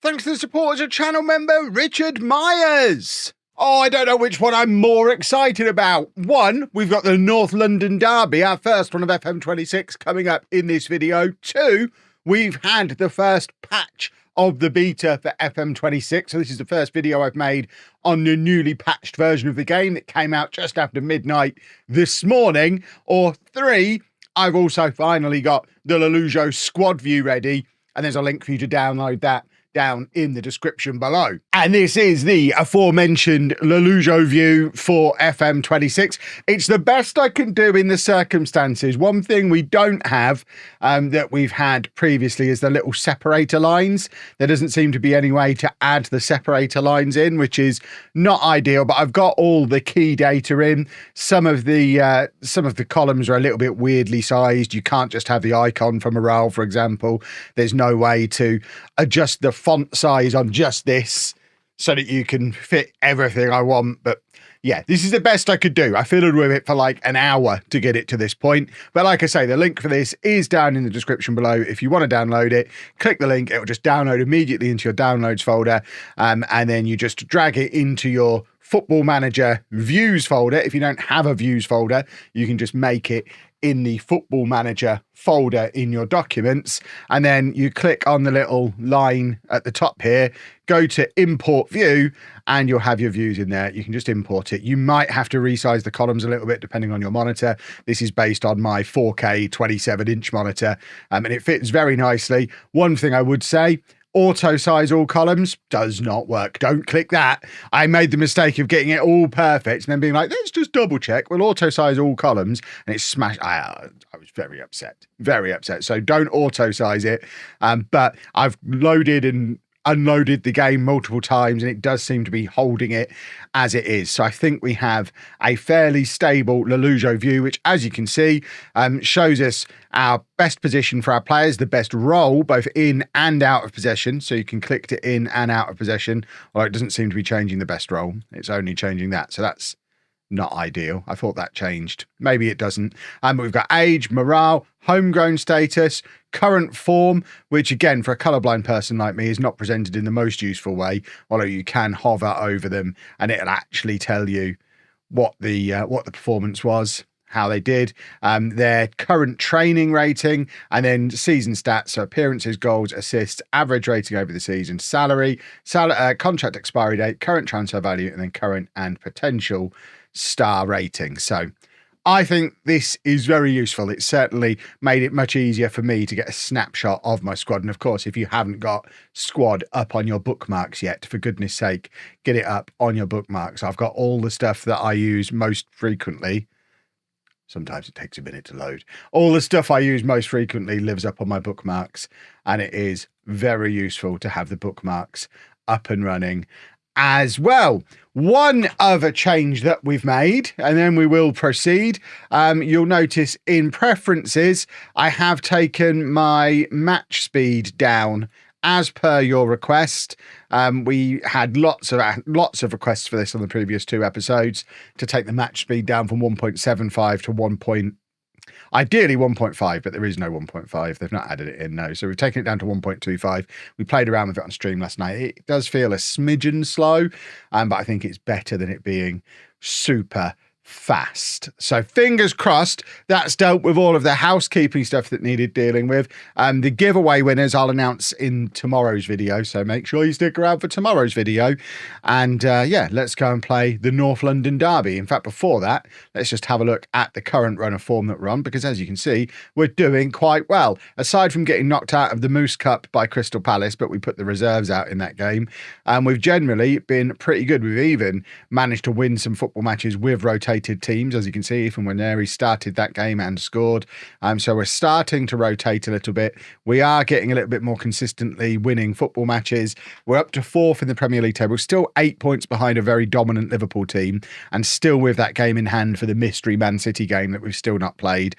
thanks to the support as a channel member, Richard Myers. Oh, I don't know which one I'm more excited about. One, we've got the North London Derby, our first one of FM26 coming up in this video. Two, we've had the first patch of the beta for FM26. So this is the first video I've made on the newly patched version of the game that came out just after midnight this morning. Or three, I've also finally got the lollujo squad view ready, and there's a link for you to download that down in the description below. And this is the aforementioned lollujo view for FM26. It's the best I can do in the circumstances. One thing we don't have that we've had previously is the little separator lines. There doesn't seem to be any way to add the separator lines in, which is not ideal, but I've got all the key data in. Some of the columns are a little bit weirdly sized. You can't just have the icon for morale, for example. There's no way to adjust the font size on just this so that you can fit everything I want. But yeah, this is the best I could do. I fiddled with it for like an hour to get it to this point. But like I say, the link for this is down in the description below. If you want to download it, click the link. It will just download immediately into your downloads folder. And then you just drag it into your Football Manager views folder. If you don't have a views folder, you can just make it in the Football Manager folder in your documents, and then you click on the little line at the top here, go to import view, and you'll have your views in there. You can just import it. You might have to resize the columns a little bit depending on your monitor. This is based on my 4K 27-inch monitor, and it fits very nicely. One thing I would say, auto size all columns does not work. Don't click that. I made the mistake of getting it all perfect and then being like, let's just double check. Well, auto size all columns, and it's smashed. I was very upset. So don't auto size it. But I've loaded and unloaded the game multiple times, and it does seem to be holding it as it is. So I think we have a fairly stable lollujo view, which, as you can see, shows us our best position for our players, the best role, both in and out of possession. So you can click to in and out of possession, although it doesn't seem to be changing the best role. It's only changing that. So that's not ideal. I thought that changed. Maybe it doesn't. We've got age, morale, homegrown status, current form, which again, for a colorblind person like me, is not presented in the most useful way, although you can hover over them and it'll actually tell you what the performance was, how they did, their current training rating, and then season stats, so appearances, goals, assists, average rating over the season, salary, contract expiry date, current transfer value, and then current and potential star rating. So I think this is very useful. It certainly made it much easier for me to get a snapshot of my squad. And of course, if you haven't got squad up on your bookmarks yet, for goodness sake, get it up on your bookmarks. I've got all the stuff that I use most frequently. Sometimes it takes a minute to load. All the stuff I use most frequently lives up on my bookmarks, and it is very useful to have the bookmarks up and running as well. One other change that we've made, and then we will proceed. You'll notice in preferences, I have taken my match speed down as per your request. We had lots of requests for this on the previous two episodes to take the match speed down from 1.75 to ideally 1.5, but there is no 1.5. They've not added it in, no. So we've taken it down to 1.25. We played around with it on stream last night. It does feel a smidgen slow, but I think it's better than it being super fast. So fingers crossed that's dealt with all of the housekeeping stuff that needed dealing with. The giveaway winners I'll announce in tomorrow's video, so make sure you stick around for tomorrow's video. And yeah, let's go and play the North London Derby. In fact, before that, let's just have a look at the current run of form that we're on, because as you can see, we're doing quite well. Aside from getting knocked out of the Moose Cup by Crystal Palace, but we put the reserves out in that game, and we've generally been pretty good. We've even managed to win some football matches with rotating teams, as you can see from when Neri started that game and scored. So we're starting to rotate a little bit. We are getting a little bit more consistently winning football matches. We're up to 4th in the Premier League table, still 8 points behind a very dominant Liverpool team, and still with that game in hand for the mystery Man City game that we've still not played.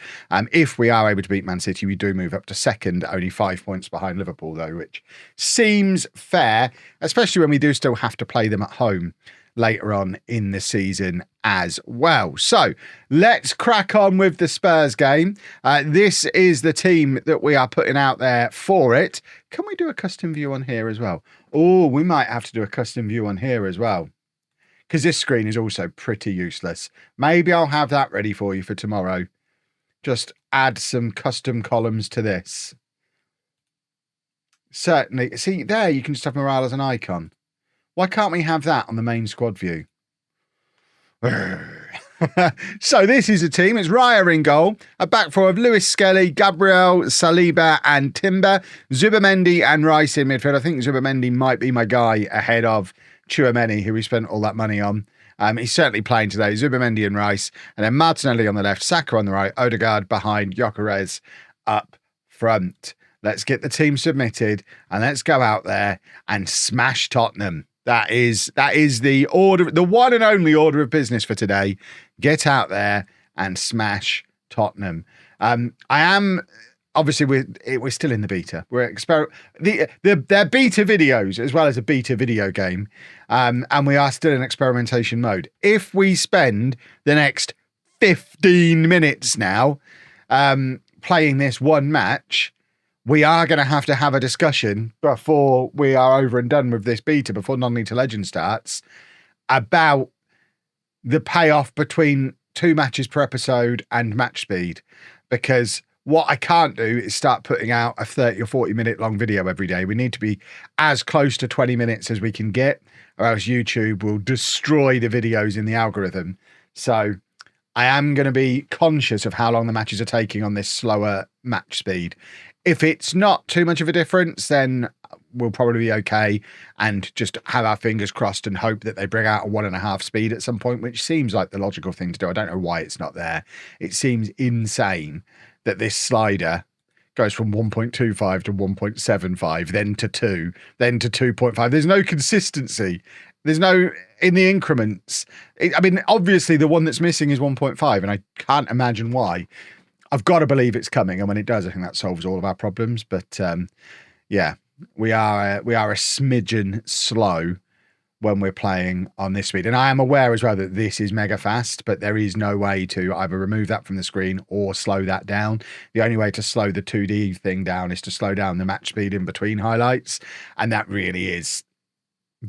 If we are able to beat Man City, we do move up to 2nd, only 5 points behind Liverpool though, which seems fair, especially when we do still have to play them at home. later on in the season as well. So let's crack on with the Spurs game. This is the team that we are putting out there for it. Can we do a custom view on here as well? Oh, we might have to do a custom view on here as well, because this screen is also pretty useless. Maybe I'll have that ready for you for tomorrow. Just add some custom columns to this. Certainly. See, there you can just have morale as an icon. Why can't we have that on the main squad view? So this is a team. It's Raya in goal. A back four of Lewis Skelly, Gabriel, Saliba and Timber. Zubimendi and Rice in midfield. I think Zubimendi might be my guy ahead of Tchouameni, who we spent all that money on. He's certainly playing today. Zubimendi and Rice. And then Martinelli on the left, Saka on the right, Odegaard behind, Gyökeres up front. Let's get the team submitted and let's go out there and smash Tottenham. That is the order, the one and only order of business for today. Get out there and smash Tottenham. I am obviously we're still in the beta. We're they're beta videos as well as a beta video game, and we are still in experimentation mode. If we spend the next 15 minutes now playing this one match, we are going to have a discussion before we are over and done with this beta, before Non-League to Legend starts, about the payoff between 2 matches per episode and match speed. Because what I can't do is start putting out a 30 or 40 minute long video every day. We need to be as close to 20 minutes as we can get, or else YouTube will destroy the videos in the algorithm. So I am going to be conscious of how long the matches are taking on this slower match speed. If it's not too much of a difference, then we'll probably be okay and just have our fingers crossed and hope that they bring out a 1.5 speed at some point, which seems like the logical thing to do. I don't know why it's not there. It seems insane that this slider goes from 1.25 to 1.75, then to 2, then to 2.5. There's no consistency. There's no in the increments. I mean, obviously the one that's missing is 1.5, and I can't imagine why. I've got to believe it's coming, and when it does, I think that solves all of our problems. But yeah, we are a smidgen slow when we're playing on this speed. And I am aware as well that this is mega fast, but there is no way to either remove that from the screen or slow that down. The only way to slow the 2D thing down is to slow down the match speed in between highlights, and that really is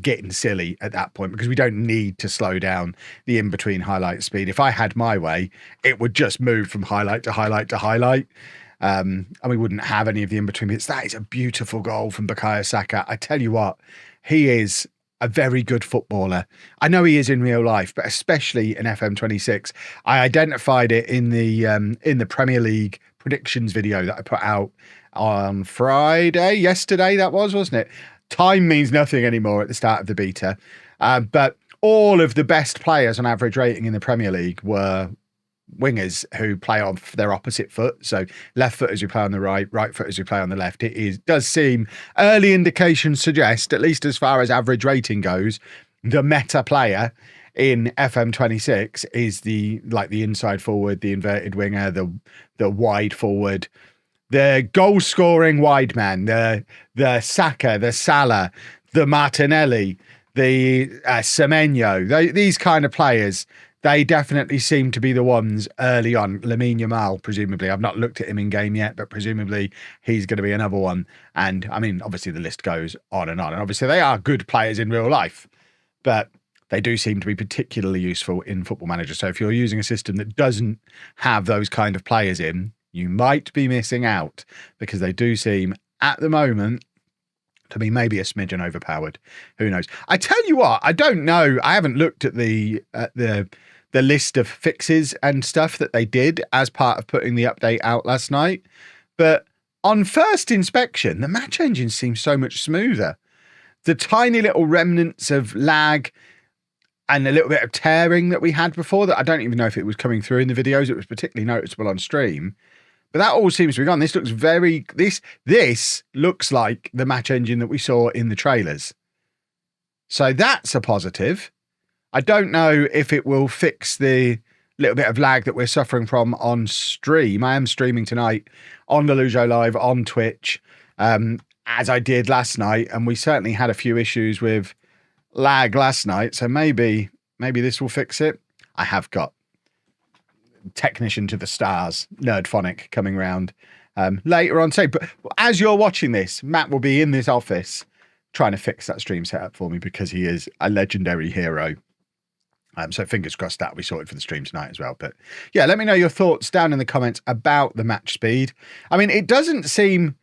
getting silly at that point, because we don't need to slow down the in-between highlight speed. If I had my way, it would just move from highlight to highlight to highlight, and we wouldn't have any of the in-between bits. That is a beautiful goal from Bukayo Saka. I tell you what, he is a very good footballer. I know he is in real life, but especially in FM26. I identified it in the Premier League predictions video that I put out on Friday, yesterday that was, wasn't it? Time means nothing anymore at the start of the beta. But all of the best players on average rating in the Premier League were wingers who play off their opposite foot. So left footers who play on the right, right footers who play on the left. Does seem, early indications suggest, at least as far as average rating goes, the meta player in FM26 is the inside forward, the inverted winger, the wide forward, the goal scoring wide man, the Saka, the Salah, the Martinelli, the Semenyo, these kind of players, they definitely seem to be the ones early on. Lamine Yamal, presumably. I've not looked at him in game yet, but presumably he's going to be another one. And I mean, obviously the list goes on. And obviously they are good players in real life, but they do seem to be particularly useful in Football Manager. So if you're using a system that doesn't have those kind of players in, you might be missing out, because they do seem, at the moment, to be maybe a smidgen overpowered. Who knows? I tell you what, I don't know. I haven't looked at the list of fixes and stuff that they did as part of putting the update out last night. But on first inspection, the match engine seems so much smoother. The tiny little remnants of lag and a little bit of tearing that we had before, that I don't even know if it was coming through in the videos. It was particularly noticeable on stream. But that all seems to be gone. This looks this looks like the match engine that we saw in the trailers. So that's a positive. I don't know if it will fix the little bit of lag that we're suffering from on stream. I am streaming tonight on lollujo Live on Twitch, as I did last night. And we certainly had a few issues with lag last night, so maybe this will fix it. I have got technician to the stars, Nerdphonic, coming round later on today. But as you're watching this, Matt will be in this office trying to fix that stream setup for me because he is a legendary hero. So fingers crossed that'll be sorted for the stream tonight as well. But yeah, let me know your thoughts down in the comments about the match speed. I mean, it doesn't seem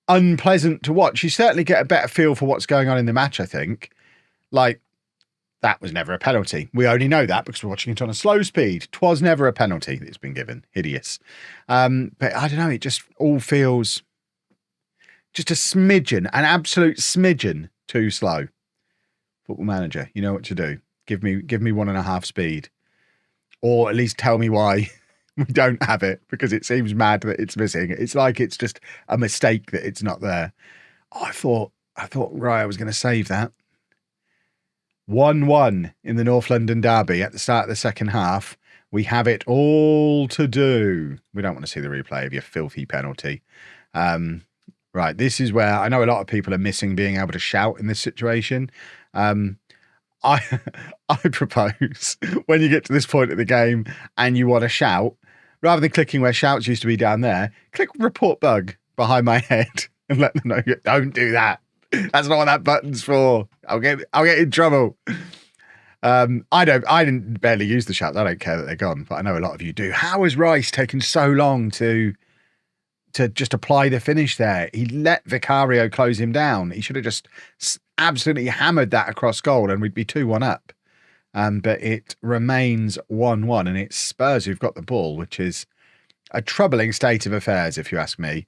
unpleasant to watch. You certainly get a better feel for what's going on in the match, I think. Like, that was never a penalty. We only know that because we're watching it on a slow speed. 'Twas never a penalty that's been given. Hideous. But I don't know, it just all feels just a smidgen, an absolute smidgen too slow. Football Manager, you know what to do. Give me 1.5 speed. Or at least tell me why we don't have it, because it seems mad that it's missing. It's like it's just a mistake that it's not there. Oh, I thought Raya was going to save that. 1-1 in the North London derby at the start of the second half. We have it all to do. We don't want to see the replay of your filthy penalty. Right, this is where I know a lot of people are missing being able to shout in this situation. I propose when you get to this point of the game and you want to shout, rather than clicking where shouts used to be down there, click report bug behind my head and let them know. Don't do that. That's not what that button's for. I'll get in trouble. I didn't barely use the shouts. I don't care that they're gone, but I know a lot of you do. How has Rice taken so long to just apply the finish there? He let Vicario close him down. He should have just absolutely hammered that across goal and we'd be 2-1 up. But it remains 1-1 and it's Spurs who've got the ball, which is a troubling state of affairs, if you ask me.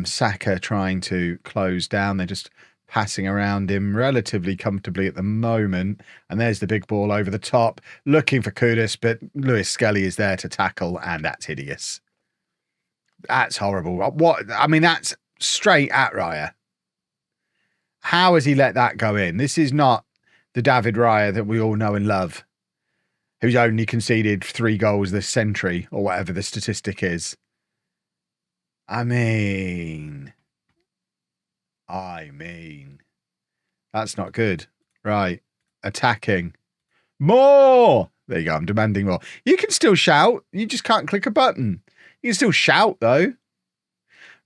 Saka trying to close down. They're just passing around him relatively comfortably at the moment. And there's the big ball over the top, looking for Kudus, but Lewis Skelly is there to tackle, and that's hideous. That's horrible. That's straight at Raya. How has he let that go in? This is not the David Raya that we all know and love, who's only conceded 3 goals this century, or whatever the statistic is. I mean, that's not good. Right. Attacking. More! There you go, I'm demanding more. You can still shout. You just can't click a button. You can still shout, though.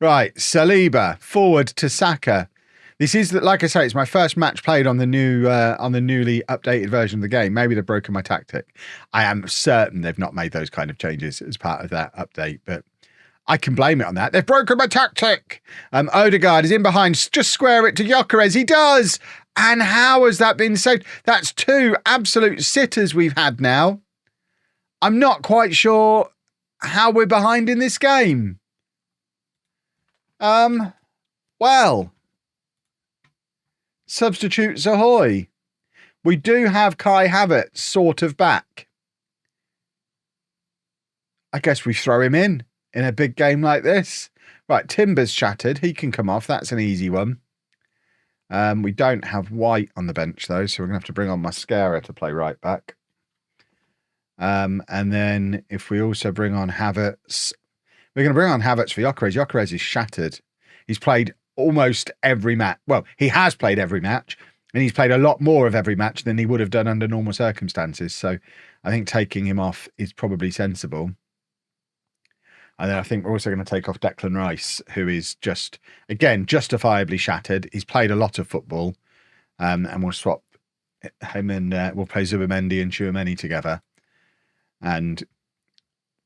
Right, Saliba, forward to Saka. This is, like I say, it's my first match played on the newly updated version of the game. Maybe they've broken my tactic. I am certain they've not made those kind of changes as part of that update, but I can blame it on that. They've broken my tactic. Odegaard is in behind. Just square it to Gyökeres. He does. And how has that been saved? That's 2 absolute sitters we've had now. I'm not quite sure how we're behind in this game. Well, substitutes ahoy. We do have Kai Havertz sort of back. I guess we throw him in a big game like this. Right, Timber's shattered. He can come off. That's an easy one. We don't have White on the bench, though, so we're going to have to bring on Mascara to play right back. And then if we also bring on Havertz, we're going to bring on Havertz for Gyökeres. Gyökeres is shattered. He's played almost every match. Well, he has played every match, and he's played a lot more of every match than he would have done under normal circumstances. So I think taking him off is probably sensible. And then I think we're also going to take off Declan Rice, who is just, again, justifiably shattered. He's played a lot of football. And we'll swap him and we'll play Zubimendi and Tchouaméni together. And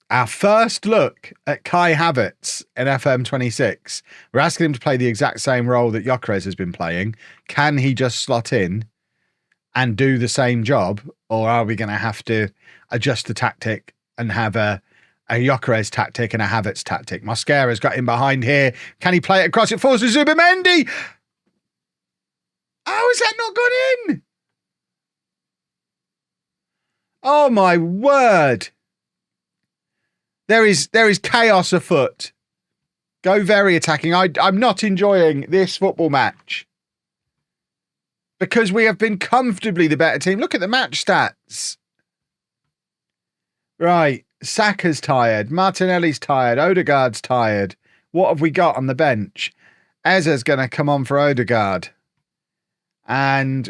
our first look at Kai Havertz in FM26, we're asking him to play the exact same role that Gyökeres has been playing. Can he just slot in and do the same job? Or are we going to have to adjust the tactic and have a Gyökeres tactic and a Havertz tactic? Mascara's got him behind here. Can he play it across? It falls to Zubimendi. How has that not gone in? Oh my word. There is chaos afoot. Go very attacking. I'm not enjoying this football match because we have been comfortably the better team. Look at the match stats. Right. Saka's tired. Martinelli's tired. Odegaard's tired. What have we got on the bench? Eza's going to come on for Odegaard. And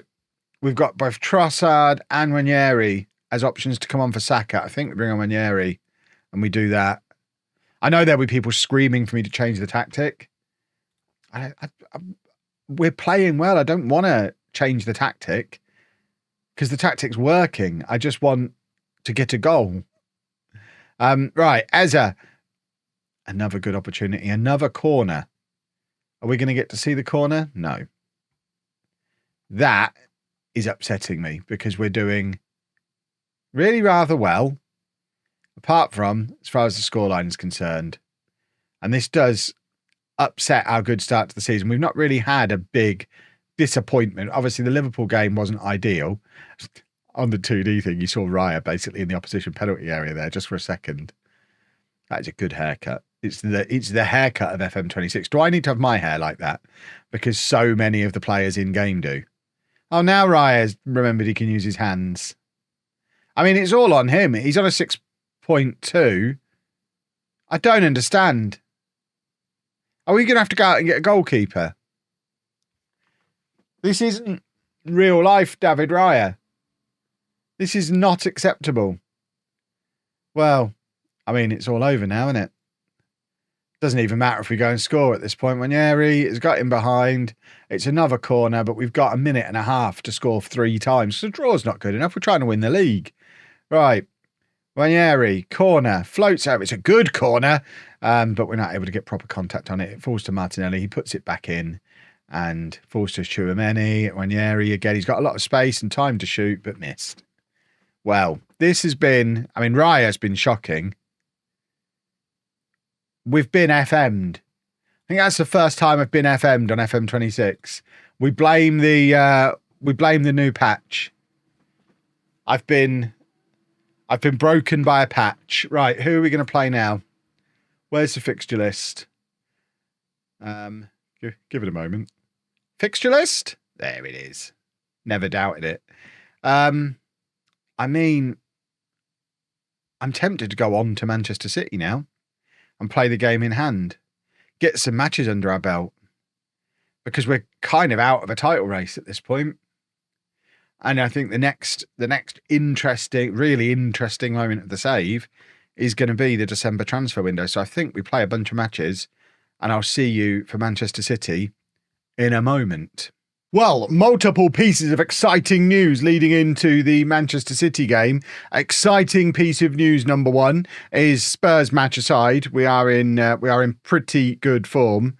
we've got both Trossard and Ranieri as options to come on for Saka. I think we bring on Ranieri and we do that. I know there'll be people screaming for me to change the tactic. We're playing well. I don't want to change the tactic because the tactic's working. I just want to get a goal. Right, Eza. Another good opportunity. Another corner. Are we going to get to see the corner? No. That is upsetting me because we're doing really rather well, apart from as far as the scoreline is concerned. And this does upset our good start to the season. We've not really had a big disappointment. Obviously, the Liverpool game wasn't ideal. On the 2D thing, you saw Raya basically in the opposition penalty area there just for a second. That is a good haircut. It's the haircut of FM26. Do I need to have my hair like that? Because so many of the players in game do. Oh, now Raya's remembered he can use his hands. I mean, it's all on him. He's on a 6.2. I don't understand. Are we going to have to go out and get a goalkeeper? This isn't real life David Raya. This is not acceptable. Well, I mean, it's all over now, isn't it? Doesn't even matter if we go and score at this point. Ranieri has got him behind. It's another corner, but we've got a minute and a half to score 3 times. So the draw's not good enough. We're trying to win the league. Right. Ranieri, corner, floats out. It's a good corner, but we're not able to get proper contact on it. It falls to Martinelli. He puts it back in and falls to Tchouameni. Ranieri again. He's got a lot of space and time to shoot, but missed. Well, this has been, I mean, Raya's been shocking. We've been FM'd. I think that's the first time I've been FM'd on FM26. We blame the new patch. I've been broken by a patch. Right, who are we going to play now? Where's the fixture list? Give it a moment. Fixture list? There it is. Never doubted it. I mean, I'm tempted to go on to Manchester City now and play the game in hand. Get some matches under our belt. Because we're kind of out of a title race at this point. And I think the next interesting, really interesting moment of the save is going to be the December transfer window. So I think we play a bunch of matches and I'll see you for Manchester City in a moment. Well, multiple pieces of exciting news leading into the Manchester City game. Exciting piece of news number one is Spurs match aside. We are in pretty good form.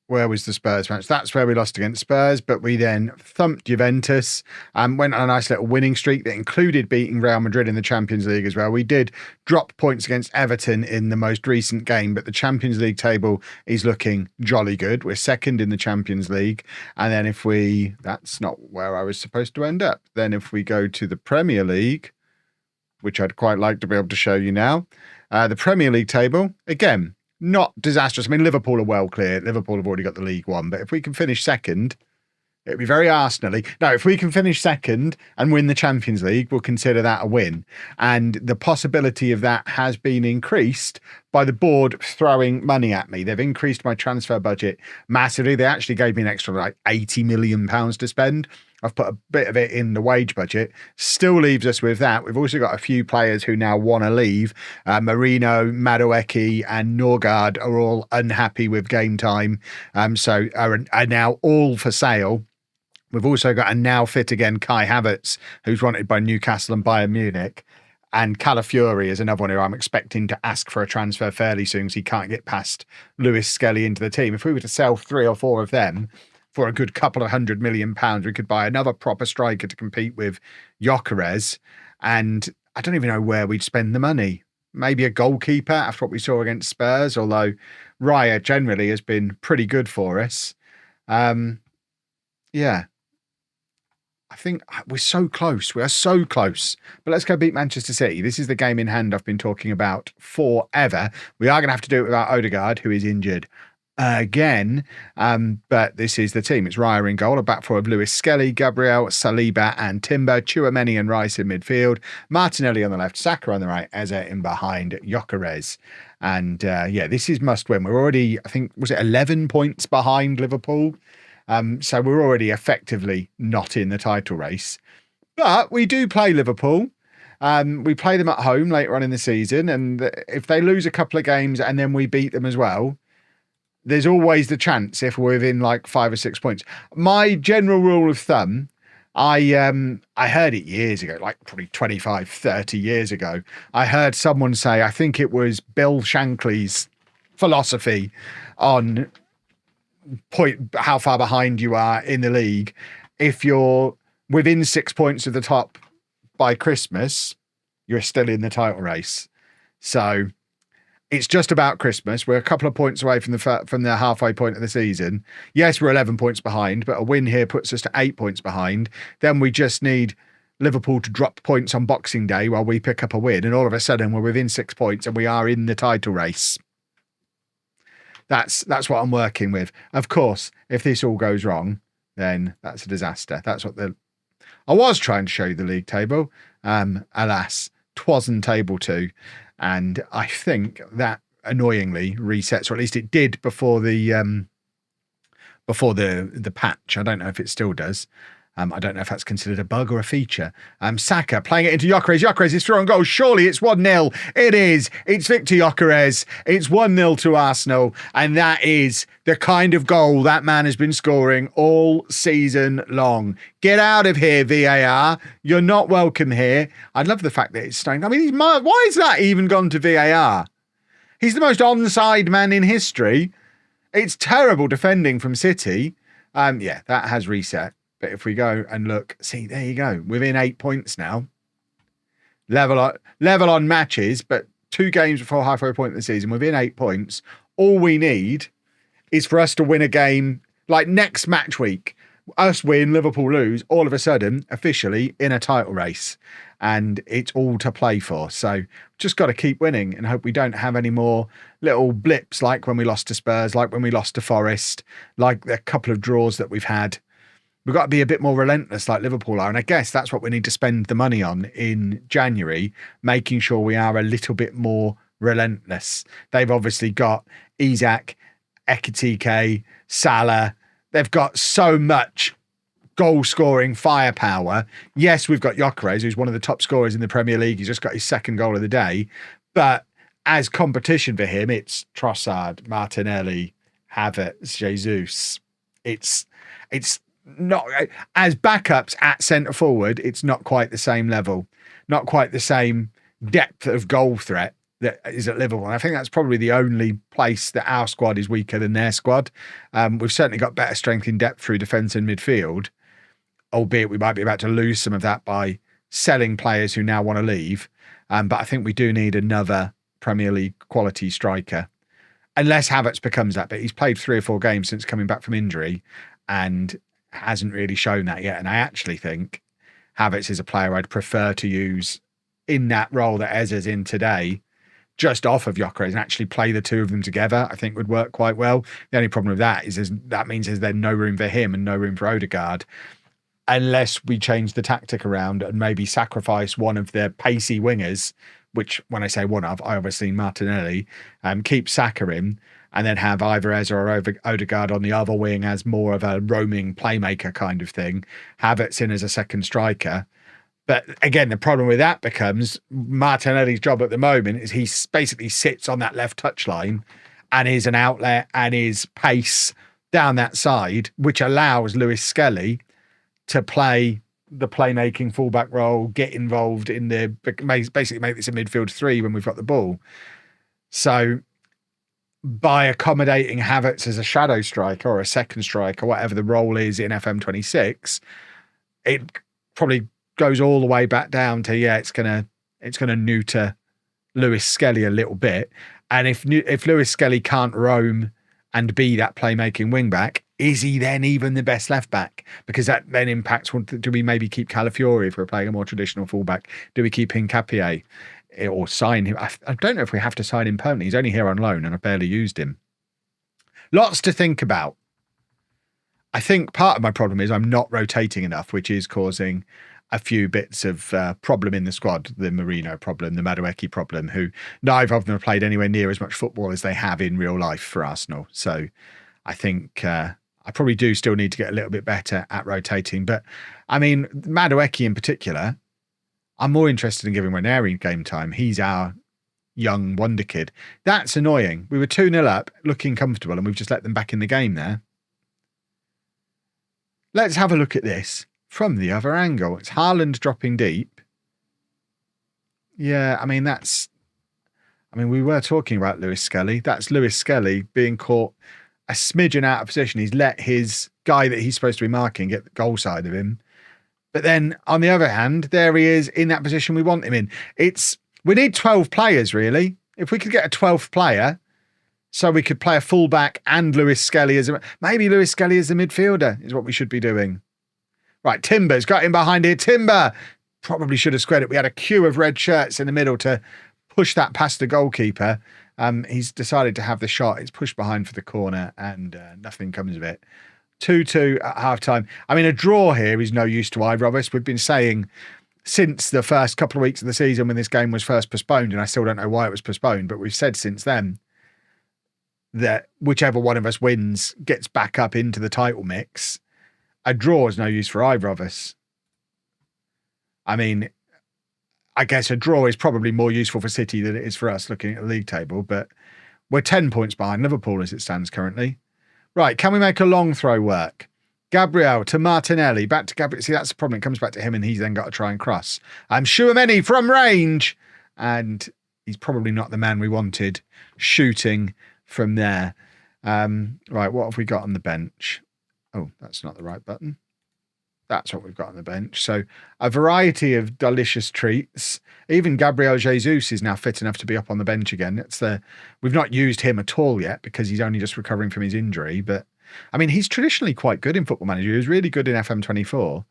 Where was the Spurs match? That's where we lost against Spurs, but we then thumped Juventus and went on a nice little winning streak that included beating Real Madrid in the Champions League as well. We did drop points against Everton in the most recent game, but the Champions League table is looking jolly good. We're second in the Champions League. And then that's not where I was supposed to end up. Then if we go to the Premier League, which I'd quite like to be able to show you now, the Premier League table, again, not disastrous. I mean, Liverpool are well clear. Liverpool have already got the League One. But if we can finish second, it'd be very Arsenal-y. No, if we can finish second and win the Champions League, we'll consider that a win. And the possibility of that has been increased by the board throwing money at me. They've increased my transfer budget massively. They actually gave me an extra £80 million to spend. I've put a bit of it in the wage budget. Still leaves us with that. We've also got a few players who now want to leave. Marino, Madueke and Norgard are all unhappy with game time. So are now all for sale. We've also got a now fit again Kai Havertz, who's wanted by Newcastle and Bayern Munich. And Calafiori is another one who I'm expecting to ask for a transfer fairly soon because he can't get past Lewis Skelly into the team. If we were to sell 3 or 4 of them for a good couple of £100 million, we could buy another proper striker to compete with Gyökeres. And I don't even know where we'd spend the money. Maybe a goalkeeper after what we saw against Spurs, although Raya generally has been pretty good for us. Yeah. I think we're so close. We are so close. But let's go beat Manchester City. This is the game in hand I've been talking about forever. We are going to have to do it without Odegaard, who is injured again. But this is the team. It's Raya in goal, a back four of Lewis Skelly, Gabriel, Saliba and Timber, Tchouameni and Rice in midfield, Martinelli on the left, Saka on the right, Eze in behind, Gyökeres. And this is must win. We're already, I think, was it 11 points behind Liverpool? So we're already effectively not in the title race. But we do play Liverpool. We play them at home later on in the season. And if they lose a couple of games and then we beat them as well, there's always the chance if we're within like 5 or 6 points. My general rule of thumb, I heard it years ago, like probably 25, 30 years ago. I heard someone say, I think it was Bill Shankly's philosophy on how far behind you are in the league. If you're within 6 points of the top by Christmas, you're still in the title race. So it's just about Christmas. We're a couple of points away from the halfway point of the season. Yes, we're 11 points behind, but a win here puts us to 8 points behind. Then we just need Liverpool to drop points on Boxing Day while we pick up a win. And all of a sudden we're within 6 points and we are in the title race. That's what I'm working with. Of course, if this all goes wrong, then that's a disaster. That's what I was trying to show you the league table. Alas, 'twasn't able to. And I think that annoyingly resets, or at least it did before the patch. I don't know if it still does. I don't know if that's considered a bug or a feature. Saka playing it into Gyökeres. Gyökeres is through on goal. Surely it's 1-0. It is. It's Victor Gyökeres. It's 1-0 to Arsenal. And that is the kind of goal that man has been scoring all season long. Get out of here, VAR. You're not welcome here. I love the fact that it's staying. I mean, why has that even gone to VAR? He's the most onside man in history. It's terrible defending from City. Yeah, that has reset. But if we go and look, see, there you go. Within 8 points now. Level on matches, but 2 games before halfway point of the season, within 8 points. All we need is for us to win a game, like next match week. Us win, Liverpool lose, all of a sudden, officially in a title race. And it's all to play for. So just got to keep winning and hope we don't have any more little blips like when we lost to Spurs, like when we lost to Forest, like the couple of draws that we've had. We've got to be a bit more relentless like Liverpool are. And I guess that's what we need to spend the money on in January, making sure we are a little bit more relentless. They've obviously got Isak, Ekitike, Salah. They've got so much goal-scoring firepower. Yes, we've got Gyökeres, who's one of the top scorers in the Premier League. He's just got his second goal of the day. But as competition for him, it's Trossard, Martinelli, Havertz, Jesus. It's not as backups at centre forward. It's not quite the same level, not quite the same depth of goal threat that is at Liverpool. And I think that's probably the only place that our squad is weaker than their squad. We've certainly got better strength in depth through defence and midfield, albeit we might be about to lose some of that by selling players who now want to leave. But I think we do need another Premier League quality striker, unless Havertz becomes that. But he's played 3 or 4 games since coming back from injury and hasn't really shown that yet. And I actually think Havertz is a player I'd prefer to use in that role that Eze's in today, just off of Gyökeres, and actually play the two of them together. I think would work quite well. The only problem with that is that means there's then no room for him and no room for Odegaard, unless we change the tactic around and maybe sacrifice one of the pacey wingers, which when I say one of, I obviously Martinelli, keep Saka in, and then have either Eze or Odegaard on the other wing as more of a roaming playmaker kind of thing. Havertz in as a second striker. But again, the problem with that becomes Martinelli's job at the moment is he basically sits on that left touchline and is an outlet and is pace down that side, which allows Lewis Skelly to play the playmaking fullback role, get involved in basically make this a midfield 3 when we've got the ball. So by accommodating Havertz as a shadow striker or a second striker, whatever the role is in FM26, it probably goes all the way back down to, it's gonna neuter Lewis Skelly a little bit. And if Lewis Skelly can't roam and be that playmaking wing back, is he then even the best left back? Because that then impacts, do we maybe keep Calafiori if we're playing a more traditional fullback? Do we keep Hincapié or sign him? I don't know if we have to sign him permanently. He's only here on loan and I've barely used him. Lots to think about. I think part of my problem is I'm not rotating enough, which is causing a few bits of problem in the squad. The Marino problem, the Madueke problem, who neither of them have played anywhere near as much football as they have in real life for Arsenal. So I think I probably do still need to get a little bit better at rotating. But, I mean, Madueke in particular, I'm more interested in giving Ranieri game time. He's our young wonder kid. That's annoying. We were 2-0 up, looking comfortable, and we've just let them back in the game there. Let's have a look at this from the other angle. It's Haaland dropping deep. Yeah, I mean, we were talking about Lewis Skelly. That's Lewis Skelly being caught a smidgen out of position. He's let his guy that he's supposed to be marking get the goal side of him. But then, on the other hand, there he is in that position we want him in. We need 12 players, really. If we could get a 12th player, so we could play a fullback and Lewis Skelly maybe Lewis Skelly as the midfielder is what we should be doing. Right, Timber's got him behind here. Timber probably should have squared it. We had a queue of red shirts in the middle to push that past the goalkeeper. He's decided to have the shot. It's pushed behind for the corner and nothing comes of it. 2-2 at half-time. I mean, a draw here is no use to either of us. We've been saying since the first couple of weeks of the season when this game was first postponed, and I still don't know why it was postponed, but we've said since then that whichever one of us wins gets back up into the title mix. A draw is no use for either of us. I mean, I guess a draw is probably more useful for City than it is for us looking at the league table, but we're 10 points behind Liverpool as it stands currently. Right, can we make a long throw work? Gabriel to Martinelli, back to Gabriel. See, that's the problem. It comes back to him and he's then got to try and cross. Chouameni from range. And he's probably not the man we wanted shooting from there. Right, what have we got on the bench? Oh, that's not the right button. That's what we've got on the bench. So a variety of delicious treats. Even Gabriel Jesus is now fit enough to be up on the bench again. We've not used him at all yet because he's only just recovering from his injury. But I mean, he's traditionally quite good in Football Manager. He was really good in FM24.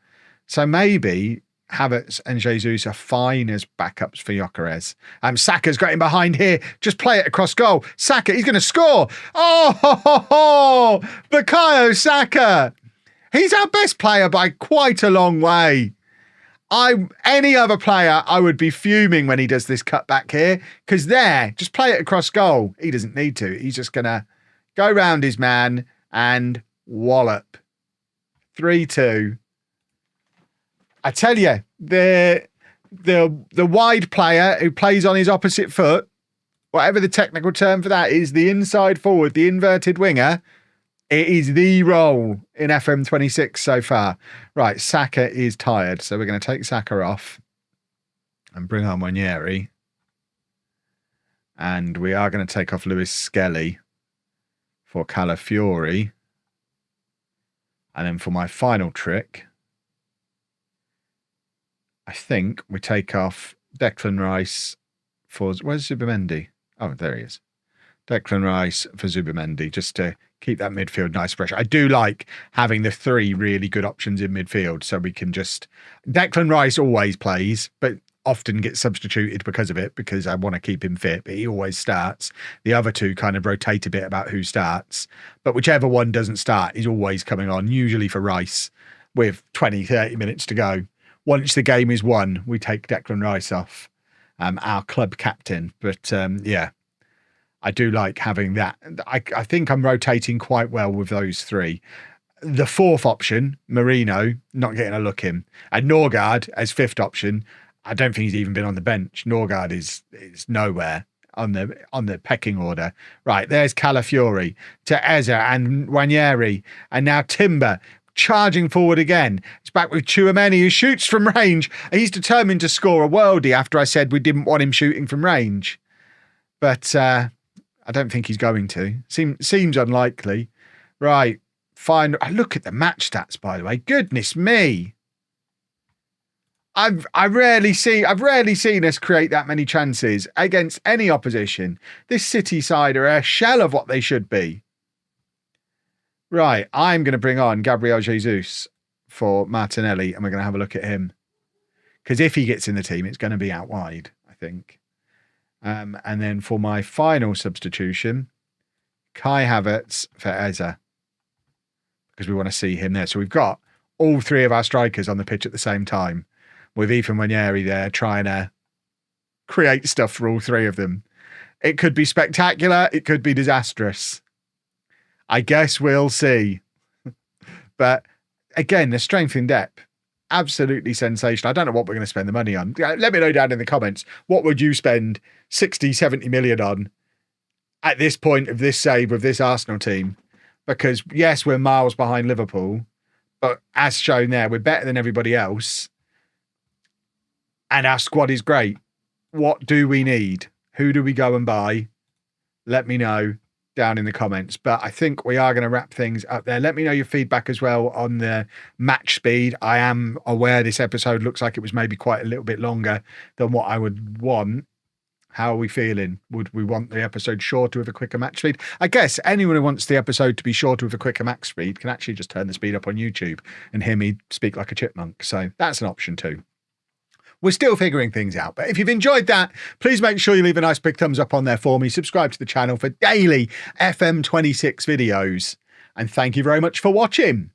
So maybe Havertz and Jesus are fine as backups for Gyökeres. Saka's got him behind here. Just play it across goal. Saka, he's going to score. Oh, Bukayo Saka. He's our best player by quite a long way. Any other player, I would be fuming when he does this cutback here. Because just play it across goal. He doesn't need to. He's just going to go round his man and wallop. 3-2. I tell you, the wide player who plays on his opposite foot, whatever the technical term for that is, the inside forward, the inverted winger, it is the role in FM26 so far. Right, Saka is tired, so we're going to take Saka off and bring on Ranieri. And we are going to take off Lewis Skelly for Calafiori. And then for my final trick, I think we take off Declan Rice for... Where's Zubimendi? Oh, there he is. Declan Rice for Zubimendi, just to keep that midfield nice and fresh. I do like having the three really good options in midfield, so we can just... Declan Rice always plays, but often gets substituted because of it, because I want to keep him fit, but he always starts. The other two kind of rotate a bit about who starts, but whichever one doesn't start is always coming on, usually for Rice, with 20, 30 minutes to go. Once the game is won, we take Declan Rice off, our club captain. But yeah, I do like having that. I think I'm rotating quite well with those three. The fourth option, Marino, not getting a look in. And Norgard as fifth option, I don't think he's even been on the bench. Norgard is nowhere on the pecking order. Right, there's Calafiori to Eze and Ranieri. And now Timber charging forward again. It's back with Chouameni, who shoots from range. He's determined to score a worldie after I said we didn't want him shooting from range. But I don't think he's going to. Seems unlikely. Right, fine. Look at the match stats, by the way. Goodness me. I've rarely seen us create that many chances against any opposition. This City side are a shell of what they should be. Right, I'm going to bring on Gabriel Jesus for Martinelli, and we're going to have a look at him. Because if he gets in the team, it's going to be out wide, I think. And then for my final substitution, Kai Havertz for Eze. Because we want to see him there. So we've got all three of our strikers on the pitch at the same time, with Ethan Ranieri there trying to create stuff for all three of them. It could be spectacular. It could be disastrous. I guess we'll see. But again, the strength in depth, absolutely sensational. I don't know what we're going to spend the money on. Let me know down in the comments. What would you spend 60, 70 million on at this point of this save with this Arsenal team? Because yes, we're miles behind Liverpool, but as shown there, we're better than everybody else. And our squad is great. What do we need? Who do we go and buy? Let me know down in the comments. But I think we are going to wrap things up there. Let me know your feedback as well on the match speed. I am aware this episode looks like it was maybe quite a little bit longer than what I would want. How are we feeling? Would we want the episode shorter with a quicker match speed? I guess anyone who wants the episode to be shorter with a quicker match speed can actually just turn the speed up on YouTube and hear me speak like a chipmunk. So that's an option too. We're still figuring things out, but if you've enjoyed that, please make sure you leave a nice big thumbs up on there for me. Subscribe to the channel for daily FM26 videos. And thank you very much for watching.